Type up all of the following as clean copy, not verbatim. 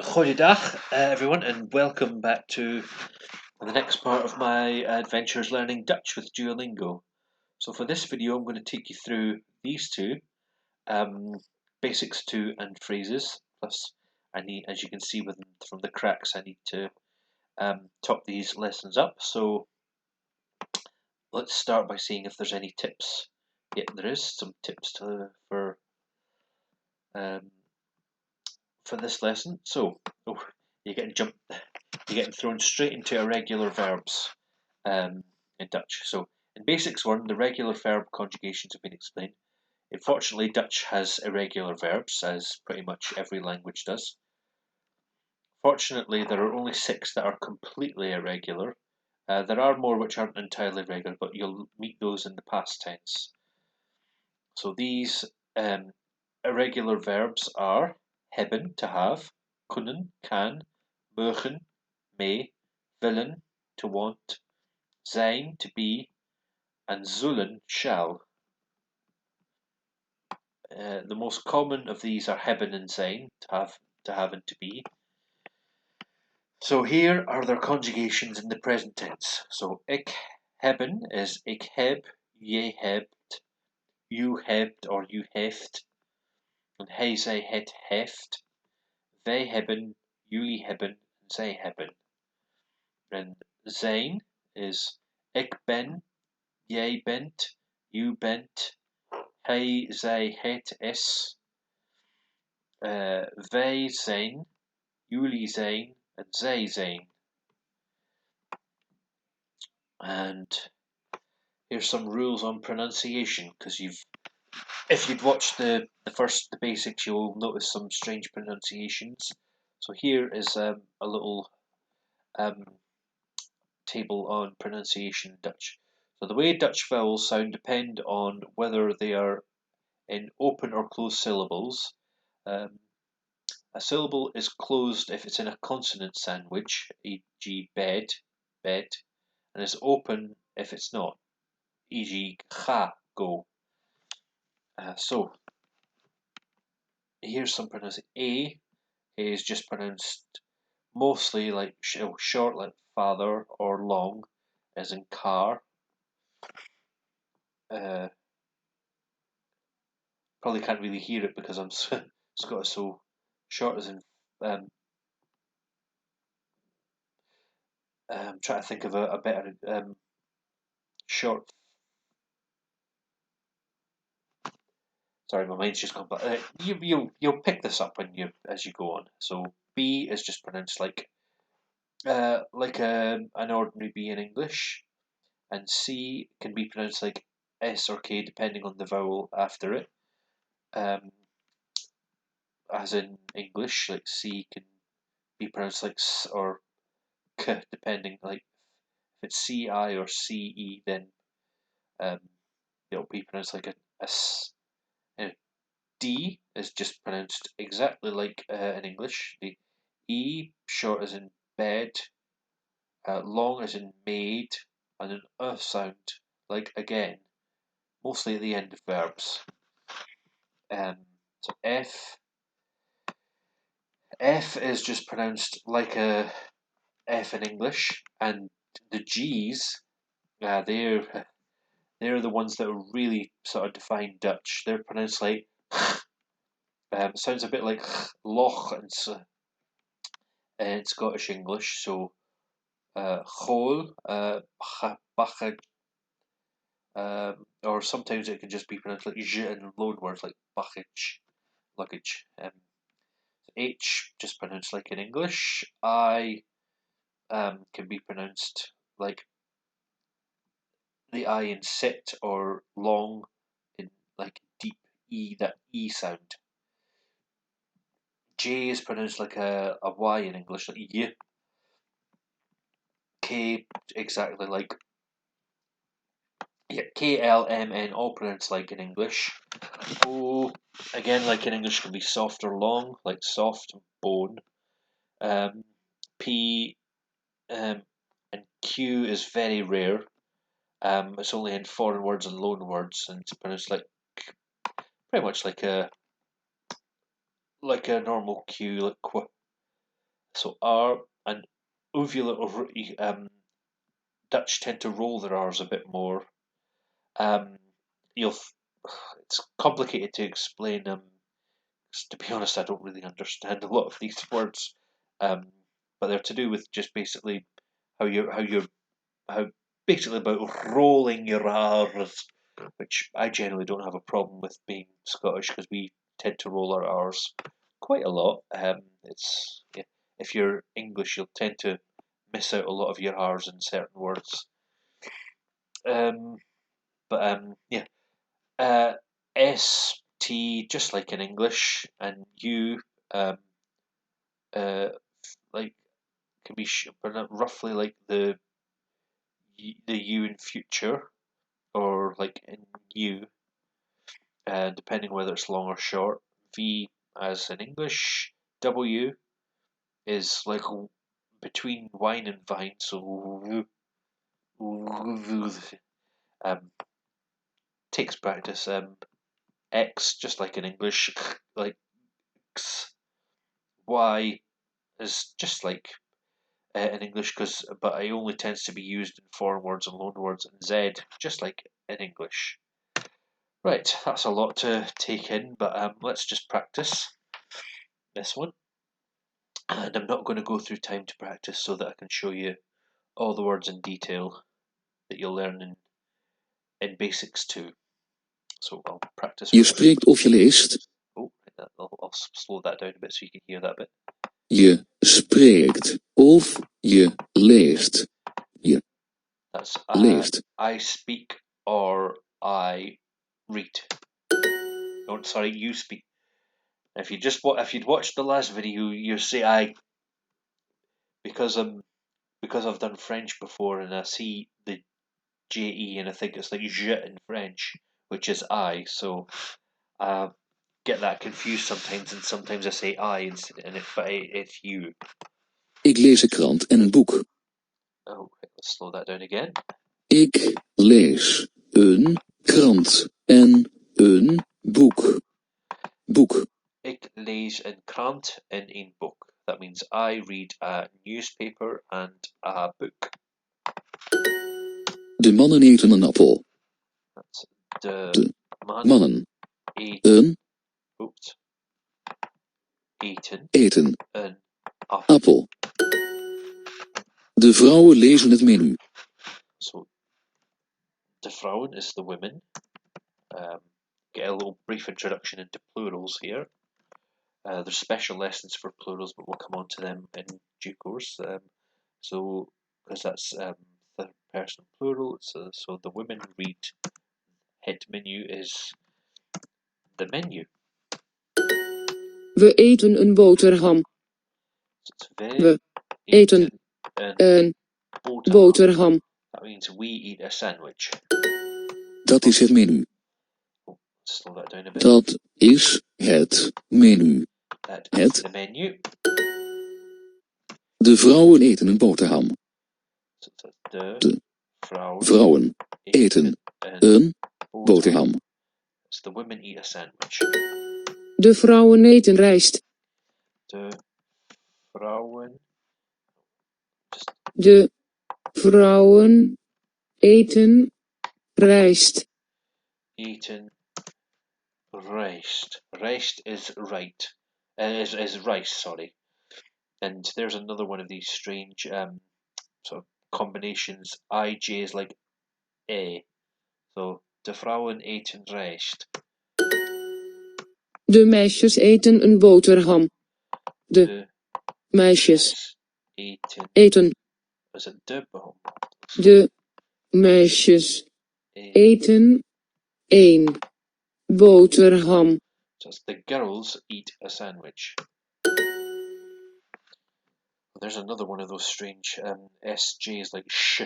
Goeiedag, everyone, and welcome back to the next part of my adventures learning Dutch with Duolingo. So for this video, I'm going to take you through these two, basics 2 and phrases. Plus, I need, as you can see from the cracks, I need to top these lessons up. So let's start by seeing if there's any tips. Yeah, there is some tips for this lesson. So, you're getting thrown straight into irregular verbs in Dutch. So, in Basics 1, the regular verb conjugations have been explained. Unfortunately, Dutch has irregular verbs, as pretty much every language does. Fortunately, there are only 6 that are completely irregular. There are more which aren't entirely regular, but you'll meet those in the past tense. So these irregular verbs are hebben, to have, kunnen, can, mogen, may, willen, to want, zijn, to be, and zullen, shall. The most common of these are hebben and zijn, to have and to be. So here are their conjugations in the present tense. So ik hebben is ik heb, je hebt, you hebt or you heeft, and hij, zij, het heeft. Wij hebben, jullie hebben, zij hebben. En zijn is ik ben, jij bent, you bent, hij, zij, het is. Wij zijn, jullie zijn, en zij zijn. And here's some rules on pronunciation, because if you'd watched the basics, you'll notice some strange pronunciations. So here is a little table on pronunciation in Dutch. So the way Dutch vowels sound depend on whether they are in open or closed syllables. A syllable is closed if it's in a consonant sandwich, e.g. bed, bed, and is open if it's not, e.g. ga, go. So here's some pronunciation. A is just pronounced mostly like short, like father, or long, as in car. Probably can't really hear it because I'm Scottish, so short as in. I'm trying to think of a better short. Sorry, my mind's just gone. But you'll pick this up as you go on. So B is just pronounced like an ordinary B in English, and C can be pronounced like S or K depending on the vowel after it. As in English, like C can be pronounced like S or K depending. Like if it's CI or CE, then it'll be pronounced like a S. D is just pronounced exactly like in English. The E short as in bed, long as in made, and an sound like again, mostly at the end of verbs. So F is just pronounced like a F in English, and the G's, they're the ones that really sort of define Dutch. They're pronounced like sounds a bit like loch in Scottish English. So hole, or sometimes it can just be pronounced like j in loan words like baggage, luggage. H just pronounced like in English. I can be pronounced like the I in sit or long in like deep E, that E sound. J is pronounced like a Y in English, like y. K exactly like KLMN, all pronounced like in English. O again like in English can be soft or long, like soft, bone. P and Q is very rare. It's only in foreign words and loan words, and it's pronounced like pretty much like a like a normal Q, like qu. So R and uvula. Dutch tend to roll their R's a bit more. You'll. It's complicated to explain. To be honest, I don't really understand a lot of these words. But they're to do with just basically how basically about rolling your R's, which I generally don't have a problem with being Scottish because we tend to roll our R's quite a lot. It's yeah, if you're English, you'll tend to miss out a lot of your R's in certain words. Yeah. S T just like in English, and U um, uh, like can be roughly like the U in future or like in U, depending whether it's long or short. V as in English. W is like between wine and vine, so um, takes practice. X just like in English, like X. Y is just like in English, but it only tends to be used in foreign words and loan words, and Z just like in English. Right, that's a lot to take in, but let's just practice this one. And I'm not going to go through time to practice so that I can show you all the words in detail that you'll learn in Basics 2. So I'll practice. Je spreekt of je leest. Oh, I'll slow that down a bit so you can hear that bit. Je spreekt of je leest. Je That's leest. I speak or I read. Oh, sorry, you speak. If you'd watched the last video, you say I because I've done French before and I see the JE and I think it's like je in French, which is I. So I get that confused sometimes, and sometimes I say I instead, and it's you. Ik lees een krant en een boek. Oh, let's slow that down again. Ik lees een krant en een boek. Boek. Ik lees een krant en een boek. That means I read a newspaper and a book. De mannen eten een appel. That's De mannen eten eten een appel. appel. De vrouwen lezen het menu. So the vrouwen is the women. Get a little brief introduction into plurals here. There's special lessons for plurals, but we'll come on to them in due course. So, because that's third person plural, so the women read. Het menu is the menu. We eten een boterham. So We eten een boterham. That means we eat a sandwich. Dat is het menu. Slow that down a bit. Dat is het menu. That is the menu. De vrouwen eten een boterham. So the De vrouwen eten een boterham. So the women eat a sandwich. De vrouwen eten rijst. De vrouwen. De vrouwen eten rijst. Eten rijst. Rijst is right. Is rice, sorry. And there's another one of these strange sort of combinations. IJ is like A. So de vrouwen eten rijst. De meisjes eten een boterham. De meisjes eten. Is it de boom? De meisjes eten een boterham. So it's the girls eat a sandwich. There's another one of those strange SJs like sh.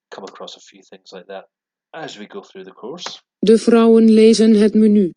Come across a few things like that as we go through the course. De vrouwen lezen het menu.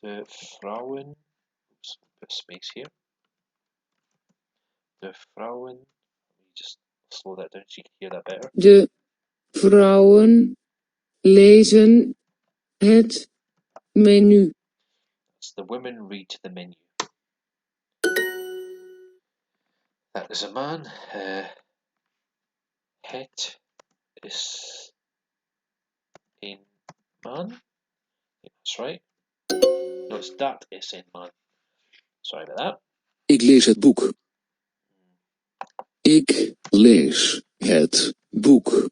De vrouwen. Oops, put a space here. De vrouwen. Let me just slow that down so you can hear that better. De vrouwen lezen het menu. The women read the menu. That is a man. Het is een man. That's right. No, it's dat is een man. Sorry about that. Ik lees het boek. Ik lees het boek.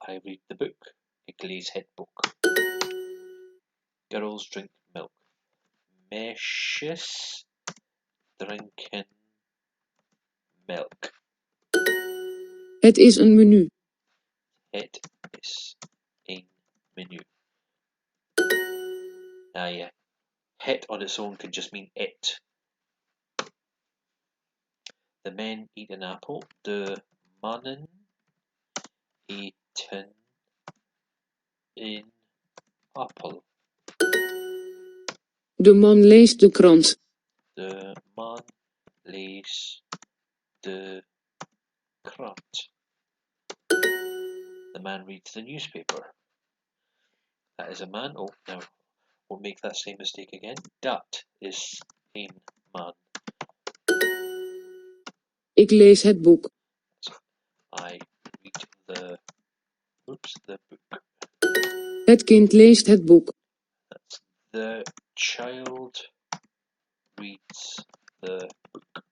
I read the book. Ik lees het boek. Girls drink milk. Meisjes drinken melk. Het is een menu. Het is een menu. Now, yeah, het on its own can just mean it. The men eat an apple. De mannen eten een appel. De man leest de krant. De man leest de krant. The man reads the newspaper. That is a man. Oh, now we'll make that same mistake again. Dat is een man. Ik lees het boek. I read the book. Het kind leest het boek. That's the child reads the book.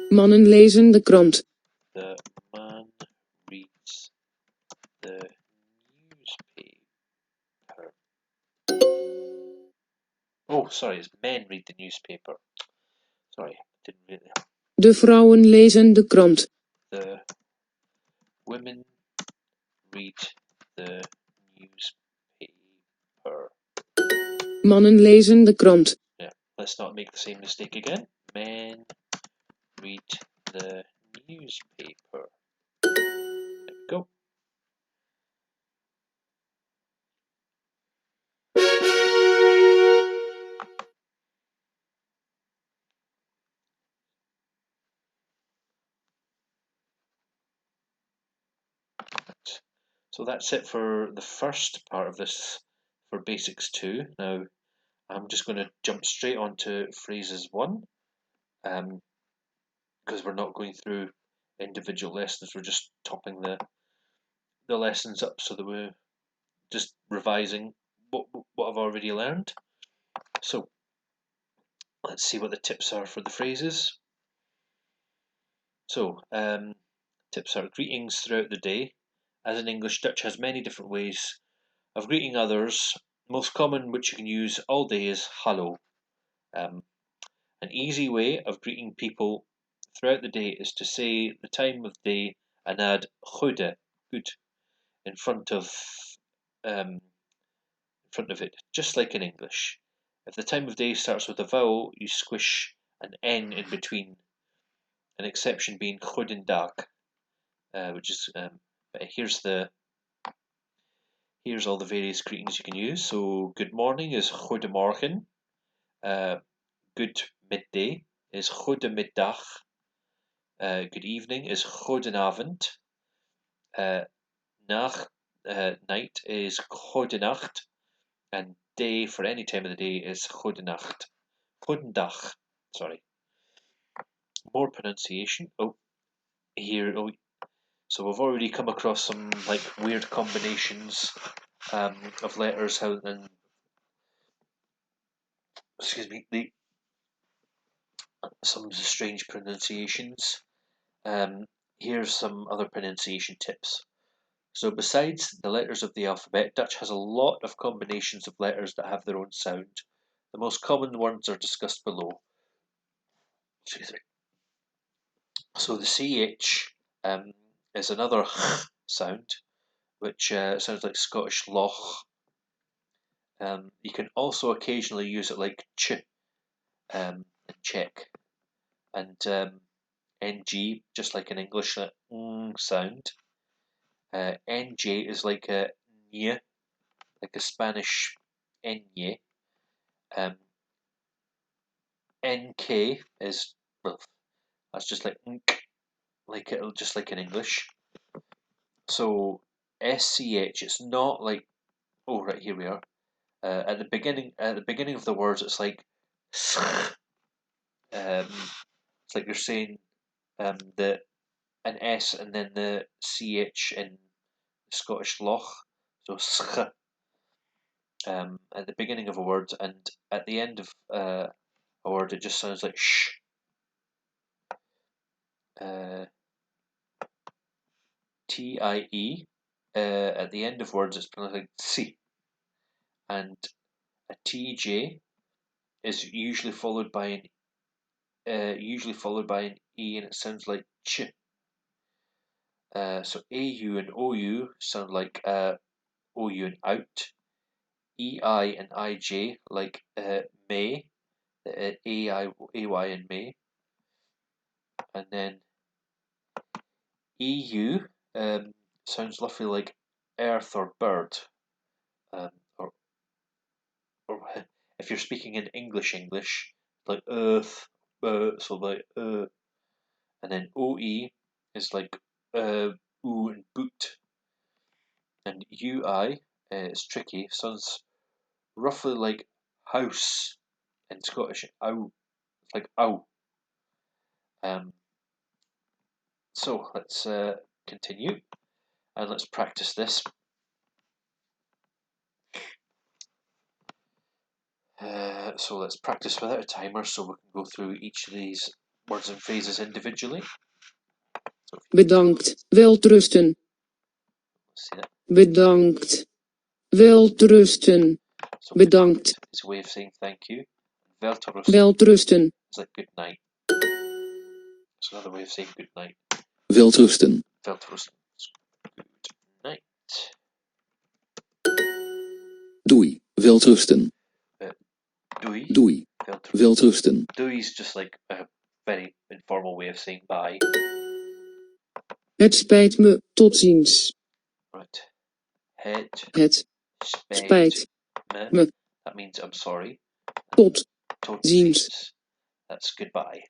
Mannen lezen de krant. The man reads the newspaper. Oh, sorry, it's men read the newspaper. Sorry, didn't really. De vrouwen lezen de krant. The women read the newspaper. Mannen lezen de krant. Yeah, let's not make the same mistake again. Men read the newspaper. There we go. So that's it for the first part of this for Basics 2. Now I'm just going to jump straight on to Phrases 1 because we're not going through individual lessons, we're just topping the lessons up so that we're just revising what I've already learned. So let's see what the tips are for the phrases. So tips are greetings throughout the day. As in English, Dutch has many different ways of greeting others. The most common which you can use all day is hallo. An easy way of greeting people throughout the day is to say the time of day and add goede, good, in front of it, just like in English. If the time of day starts with a vowel, you squish an N in between. An exception being goedendag, which is here's all the various greetings you can use. So good morning is goedemorgen. Good midday is goedemiddag. Good evening is goedenavond. Night is goedenacht. And day for any time of the day is goedenacht. Goedendag. Sorry. More pronunciation. Here. So we've already come across some like weird combinations of letters. Some strange pronunciations. Here's some other pronunciation tips. So besides the letters of the alphabet, Dutch has a lot of combinations of letters that have their own sound. The most common ones are discussed below. Excuse me. So the CH is another sound, which sounds like Scottish loch. You can also occasionally use it like ch in Czech. And NG, just like in English, sound. NJ is like a nye, like a Spanish enye. NK is, well, that's just like nk, just like in English. So SCH, it's not like, oh right, here we are. At the beginning of the words, it's like it's like you're saying the an S and then the CH in Scottish loch, so at the beginning of a word, and at the end of a word, it just sounds like sh. TIE. At the end of words, it's pronounced like C, and a TJ is usually followed by an E, and it sounds like ch. So AU and OU sound like OU and out. EI and IJ like May, AY and May, and then EU sounds roughly like earth or bird, um, or or if you're speaking in English, like earth, so like and then OE is like oo and boot, and UI is tricky, sounds roughly like house in Scottish, ow, like ow. Um, so let's continue and let's practice this. So let's practice without a timer so we can go through each of these words and phrases individually. So Bedankt. Welterusten. see that. Bedankt. Welterusten. So Bedankt. is a way of saying thank you. Welterusten Welterusten. is like good night. It's another way of saying good night. Welterusten. Welterusten is good night. Doei. Welterusten. Doei. Doei. Welterusten. Welterusten. Doei is just like a very informal way of saying bye. Het spijt me. Tot ziens. Right. Het Het spijt spijt me. me. That means I'm sorry. Tot Tot ziens. ziens. That's goodbye.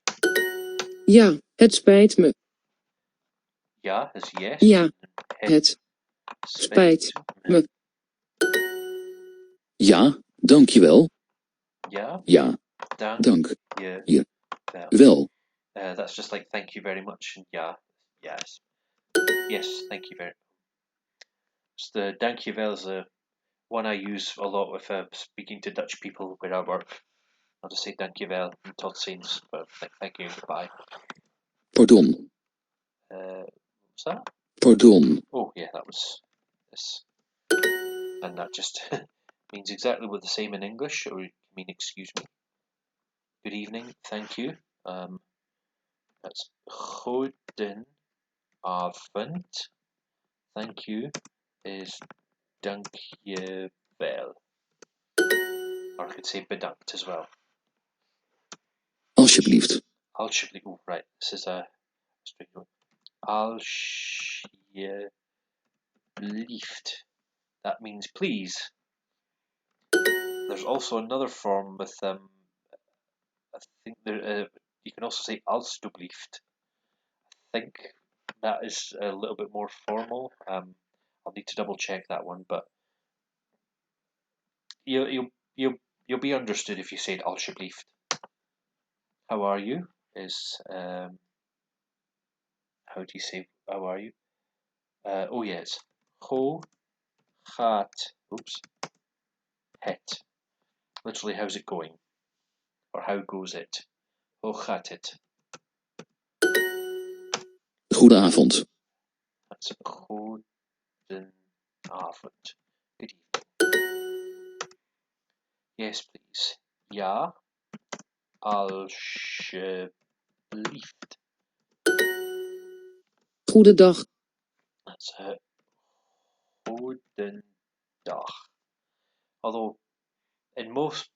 Ja, het spijt me. Ja is yes. Ja, Het het spijt me. Ja, dankjewel. Ja, Ja, dank dank je je wel. wel. That's just like thank you very much. And ja, yes. Yes, thank you very much. So the dank je wel is one I use a lot with speaking to Dutch people where I work. I'll just say dank je wel and tot ziens, but thank you and goodbye. Pardon. What's that? Pardon. Oh, yeah, that was this. And that just means exactly what the same in English, or you mean excuse me. Good evening, thank you. That's goedenavond. Thank you is dank je wel. Or I could say bedankt as well. Alsjeblieft. Alsjeblieft. Oh, right. This is a strange one. Alsjeblieft. That means please. There's also another form with I think there you can also say alstublieft. I think that is a little bit more formal. I'll need to double check that one, but you'll be understood if you said alsjeblieft. How are you? Is how do you say how are you? Oh yes, hoe gaat het? Literally, how's it going? Or how goes it? Hoe gaat het? Goedenavond. That's goedenavond. Good evening. Yes, please. Ja, alsjeblieft. Goedendag. That's goedendag. Although in most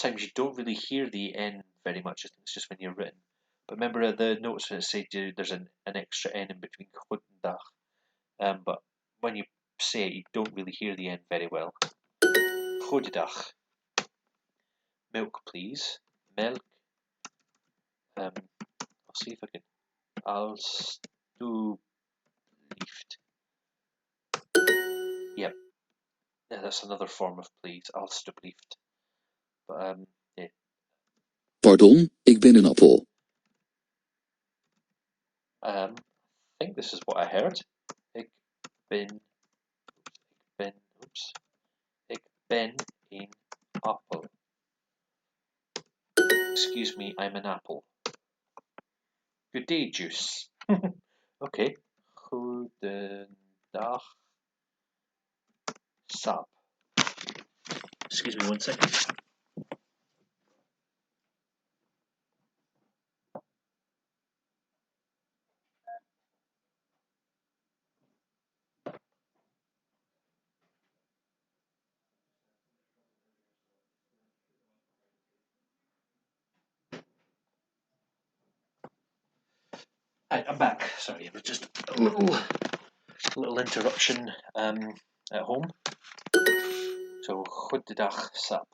times you don't really hear the N very much. I think it's just when you're written. But remember the notes when it say there's an extra N in between goedendag. But when you say it, you don't really hear the N very well. Goedendag. Milk, please. Milk. I'll see if I can. Alsjeblieft. Yep. Yeah, that's another form of please, alstublieft. But yeah. Pardon, ik ben een appel. I think this is what I heard. Ik ben een appel. Excuse me, I'm an apple. Good day, juice. Okay. Goedendag, sap. Excuse me 1 second. Right, I'm back. Sorry, it was just a little interruption at home. So, goedendag, sap.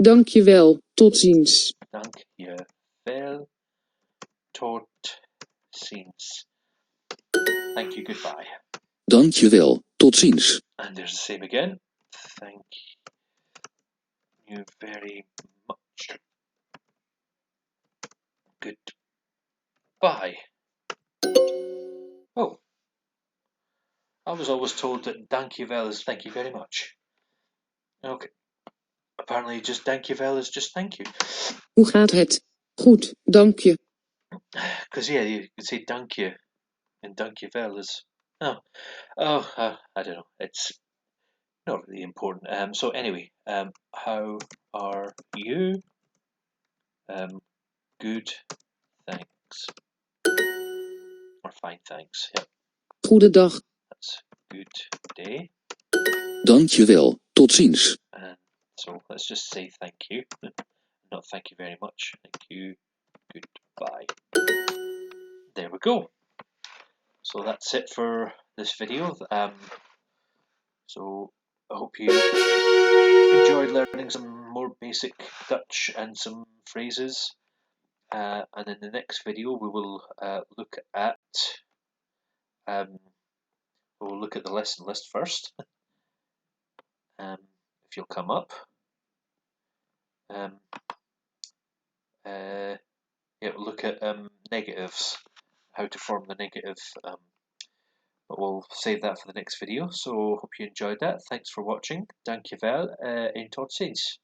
Dankjewel. Tot ziens. Dank je wel. Tot ziens. Thank you, goodbye. Dankjewel, tot ziens. And there's the same again. Thank you very much. Goodbye. Oh, I was always told that dankjewel is thank you very much. Okay. Apparently just dankjewel is just thank you. Hoe gaat het? Goed, dank je. Because yeah, you could say dank je and dankjewel is I don't know. It's not really important. So anyway, how are you? Good, thanks. Or fine, thanks. Yep, Goedendag. that's good day. Dankjewel, tot ziens. And so let's just say thank you. Not thank you very much. Thank you. Goodbye. There we go. So that's it for this video. So I hope you enjoyed learning some more basic Dutch and some phrases. And in the next video, we will look at the lesson list first. If you'll come up. We'll look at negatives, how to form the negative. But we'll save that for the next video. So hope you enjoyed that. Thanks for watching. Dankjewel en tot ziens.